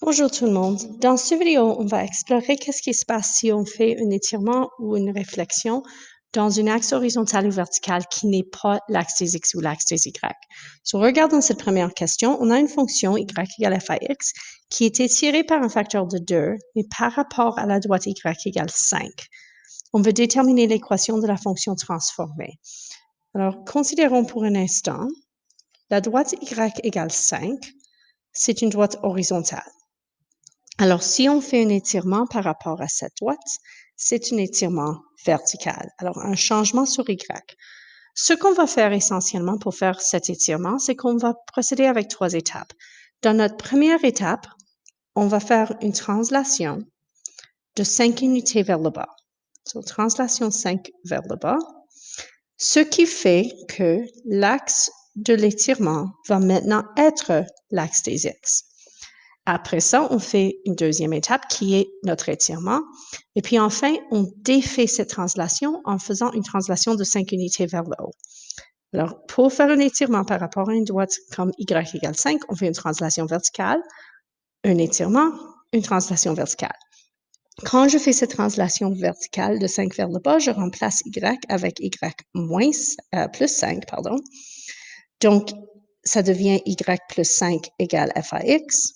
Bonjour tout le monde. Dans cette vidéo, on va explorer qu'est-ce qui se passe si on fait un étirement ou une réflexion dans une axe horizontale ou verticale qui n'est pas l'axe des x ou l'axe des y. Regardons cette première question. On a une fonction y égale f à x qui est étirée par un facteur de 2, mais par rapport à la droite y égale 5. On veut déterminer l'équation de la fonction transformée. Alors, considérons pour un instant, la droite y égale 5, c'est une droite horizontale. Alors, si on fait un étirement par rapport à cette droite, c'est un étirement vertical. Alors, un changement sur Y. Ce qu'on va faire essentiellement pour faire cet étirement, c'est qu'on va procéder avec 3 étapes. Dans notre première étape, on va faire une translation de 5 unités vers le bas. Translation 5 vers le bas, ce qui fait que l'axe de l'étirement va maintenant être l'axe des X. Après ça, on fait une deuxième étape qui est notre étirement. Et puis enfin, on défait cette translation en faisant une translation de 5 unités vers le haut. Alors, pour faire un étirement par rapport à une droite comme y égale 5, on fait une translation verticale, un étirement, une translation verticale. Quand je fais cette translation verticale de 5 vers le bas, je remplace y avec y plus 5, pardon. Donc, ça devient y plus 5 égale f à x.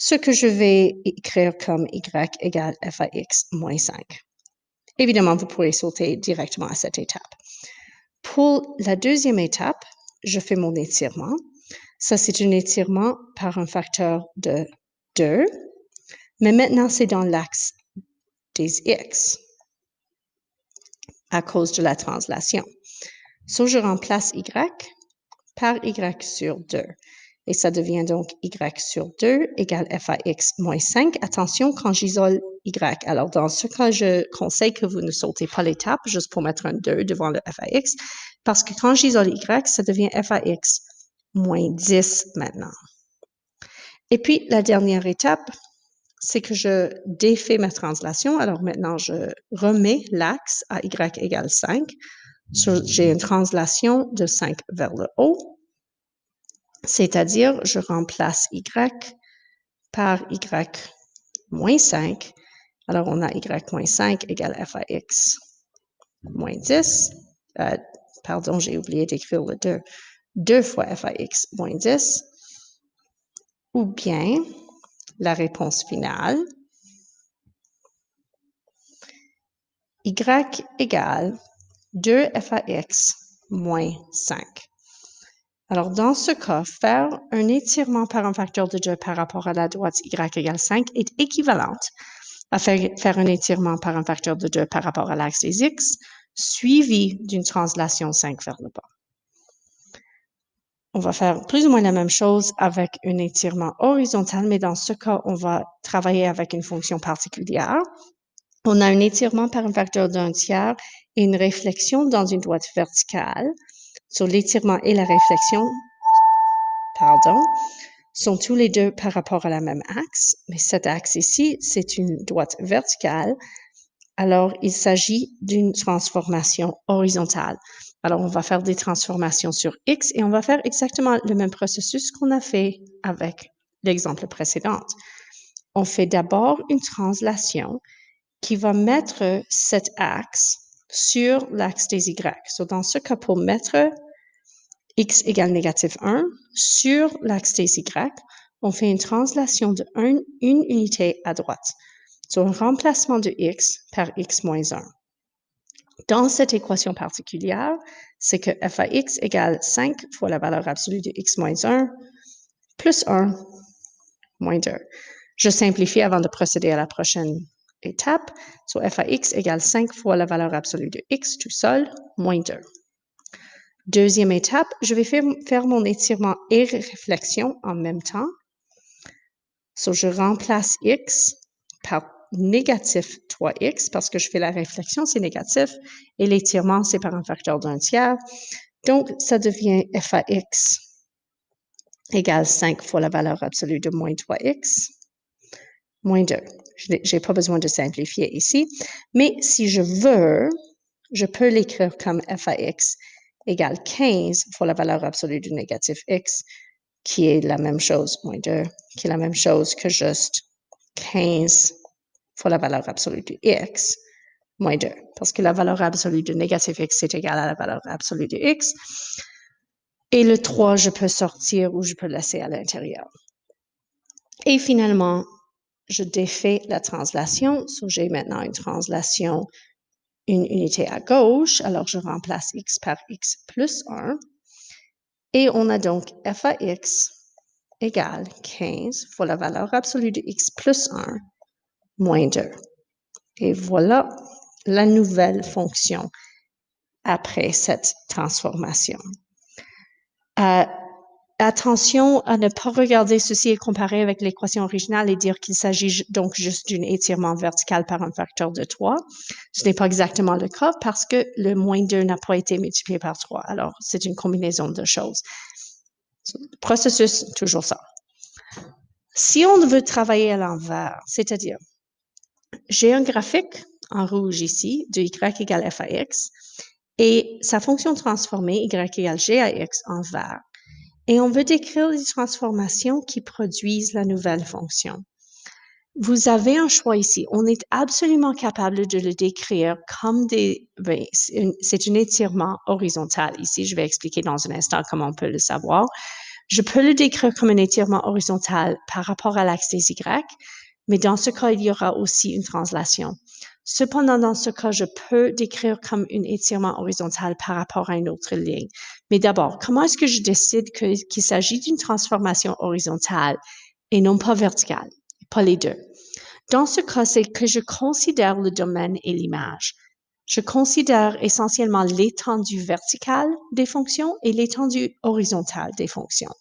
Ce que je vais écrire comme y égale f à x moins 5. Évidemment, vous pourrez sauter directement à cette étape. Pour la deuxième étape, je fais mon étirement. Ça, c'est un étirement par un facteur de 2, mais maintenant, c'est dans l'axe des x à cause de la translation. Je remplace y par y sur 2. Et ça devient donc y sur 2 égale f à x moins 5. Attention quand j'isole y. Alors, dans ce cas, je conseille que vous ne sautez pas l'étape juste pour mettre un 2 devant le f à x, parce que quand j'isole y, ça devient f à x moins 10 maintenant. Et puis, la dernière étape, c'est que je défais ma translation. Alors maintenant, je remets l'axe à y égale 5. J'ai une translation de 5 vers le haut. C'est-à-dire, je remplace y par y moins 5. Alors, on a y moins 5 égale f à x moins 10. Pardon, j'ai oublié d'écrire le 2. 2 fois f à x moins 10. Ou bien, la réponse finale, y égale 2f à x moins 5. Alors, dans ce cas, faire un étirement par un facteur de 2 par rapport à la droite y égale 5 est équivalente à faire un étirement par un facteur de 2 par rapport à l'axe des x, suivi d'une translation 5 vers le bas. On va faire plus ou moins la même chose avec un étirement horizontal, mais dans ce cas, on va travailler avec une fonction particulière. On a un étirement par un facteur d'un tiers et une réflexion dans une droite verticale. Sur l'étirement et la réflexion, sont tous les deux par rapport à la même axe, mais cet axe ici, c'est une droite verticale. Alors, il s'agit d'une transformation horizontale. Alors, on va faire des transformations sur X et on va faire exactement le même processus qu'on a fait avec l'exemple précédent. On fait d'abord une translation qui va mettre cet axe sur l'axe des Y. Dans ce cas, pour mettre x égale négatif 1 sur l'axe des Y, on fait une translation de une unité à droite. Un remplacement de x par x moins 1. Dans cette équation particulière, c'est que f à x égale 5 fois la valeur absolue de x moins 1 plus 1 moins 2. Je simplifie avant de procéder à la prochaine étape. F à x égale 5 fois la valeur absolue de x tout seul, moins 2. Deuxième étape, je vais faire mon étirement et réflexion en même temps. Je remplace x par négatif 3x parce que je fais la réflexion, c'est négatif, et l'étirement, c'est par un facteur d'un tiers. Donc, ça devient f à x égale 5 fois la valeur absolue de moins 3x, moins 2. Je n'ai pas besoin de simplifier ici, mais si je veux, je peux l'écrire comme f à x égale 15 fois la valeur absolue du négatif x, qui est la même chose, moins 2, qui est la même chose que juste 15 fois la valeur absolue de x, moins 2, parce que la valeur absolue de négatif x, c'est égal à la valeur absolue de x. Et le 3, je peux sortir ou je peux laisser à l'intérieur. Et finalement, je défais la translation. So, j'ai maintenant une translation, une unité à gauche. Alors, je remplace x par x plus 1. Et on a donc f à x égale 15 fois la valeur absolue de x plus 1 moins 2. Et voilà la nouvelle fonction après cette transformation. Attention à ne pas regarder ceci et comparer avec l'équation originale et dire qu'il s'agit donc juste d'un étirement vertical par un facteur de 3. Ce n'est pas exactement le cas parce que le moins 2 n'a pas été multiplié par 3. Alors, c'est une combinaison de choses. Le processus, toujours ça. Si on veut travailler à l'envers, c'est-à-dire, j'ai un graphique en rouge ici de y égale f à x et sa fonction transformée y égale g à x en vert. Et on veut décrire les transformations qui produisent la nouvelle fonction. Vous avez un choix ici. On est absolument capable de le décrire comme c'est un étirement horizontal. Ici, je vais expliquer dans un instant comment on peut le savoir. Je peux le décrire comme un étirement horizontal par rapport à l'axe des Y, mais dans ce cas, il y aura aussi une translation. Cependant, dans ce cas, je peux décrire comme un étirement horizontal par rapport à une autre ligne. Mais d'abord, comment est-ce que je décide qu'il s'agit d'une transformation horizontale et non pas verticale? Pas les deux. Dans ce cas, c'est que je considère le domaine et l'image. Je considère essentiellement l'étendue verticale des fonctions et l'étendue horizontale des fonctions.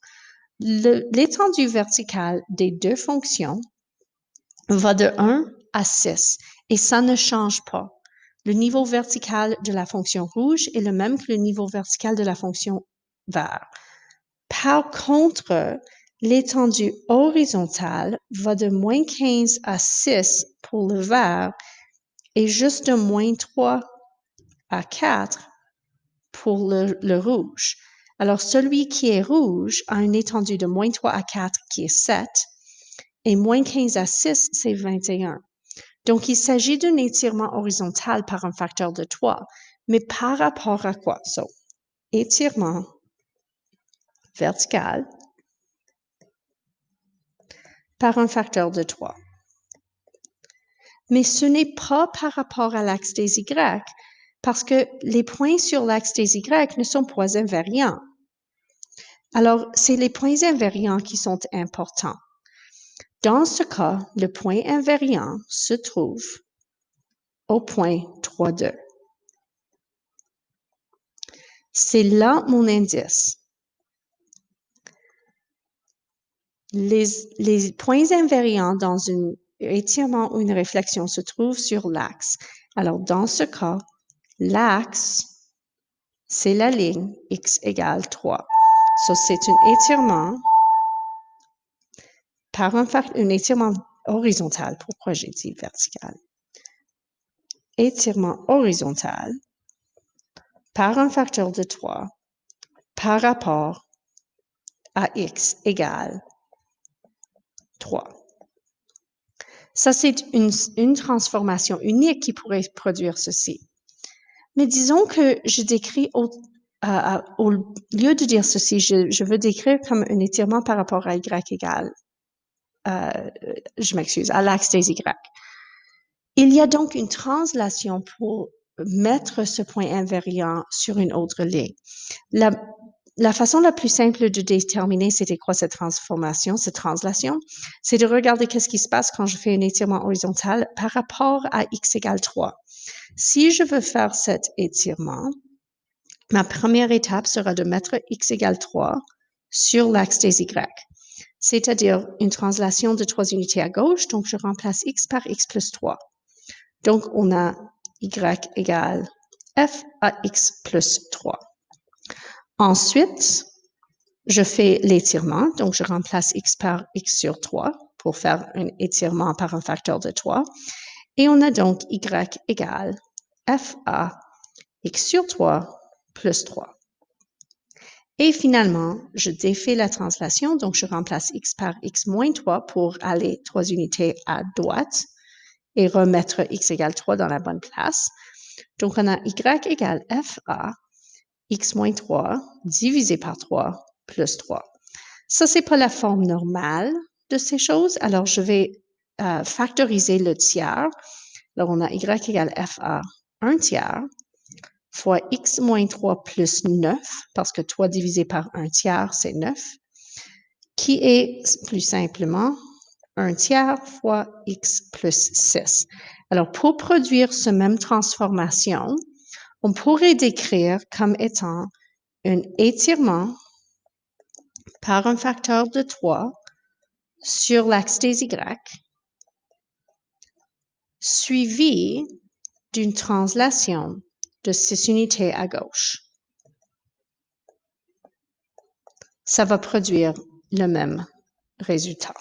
L'étendue verticale des deux fonctions va de 1 à 6 et ça ne change pas. Le niveau vertical de la fonction rouge est le même que le niveau vertical de la fonction vert. Par contre, l'étendue horizontale va de moins 15 à 6 pour le vert et juste de moins 3 à 4 pour le rouge. Alors, celui qui est rouge a une étendue de moins 3 à 4 qui est 7 et moins 15 à 6, c'est 21. Donc, il s'agit d'un étirement horizontal par un facteur de 3. Mais par rapport à quoi? So, étirement vertical par un facteur de 3. Mais ce n'est pas par rapport à l'axe des Y, parce que les points sur l'axe des Y ne sont pas invariants. Alors, c'est les points invariants qui sont importants. Dans ce cas, le point invariant se trouve au point 3, 2. C'est là mon indice. Les points invariants dans un étirement ou une réflexion se trouvent sur l'axe. Alors, dans ce cas, l'axe, c'est la ligne x égale 3. So, c'est un étirement par un étirement horizontal. Pourquoi j'ai dit vertical? Étirement horizontal par un facteur de 3 par rapport à x égale 3. Ça, c'est une transformation unique qui pourrait produire ceci. Mais disons que je décris, au lieu de dire ceci, je veux décrire comme un étirement par rapport à y égale, je m'excuse, à l'axe des y. Il y a donc une translation pour mettre ce point invariant sur une autre ligne. La façon la plus simple de déterminer c'était quoi cette transformation, cette translation, c'est de regarder qu'est-ce qui se passe quand je fais un étirement horizontal par rapport à x égale 3. Si je veux faire cet étirement, ma première étape sera de mettre x égale 3 sur l'axe des y, c'est-à-dire une translation de 3 unités à gauche, donc je remplace x par x plus 3. Donc, on a y égale f à x plus 3. Ensuite, je fais l'étirement, donc je remplace x par x sur 3 pour faire un étirement par un facteur de 3. Et on a donc y égale f à x sur 3 plus 3. Et finalement, je défais la translation, donc je remplace x par x moins 3 pour aller 3 unités à droite et remettre x égale 3 dans la bonne place. Donc, on a y égale fa, x moins 3 divisé par 3 plus 3. Ça, c'est pas la forme normale de ces choses. Alors, je vais factoriser le tiers. Alors, on a y égale fa 1 tiers fois x moins 3 plus 9, parce que 3 divisé par 1 tiers, c'est 9, qui est plus simplement 1 tiers fois x plus 6. Alors, pour produire cette même transformation, on pourrait décrire comme étant un étirement par un facteur de 3 sur l'axe des y, suivi d'une translation de 6 unités à gauche. Ça va produire le même résultat.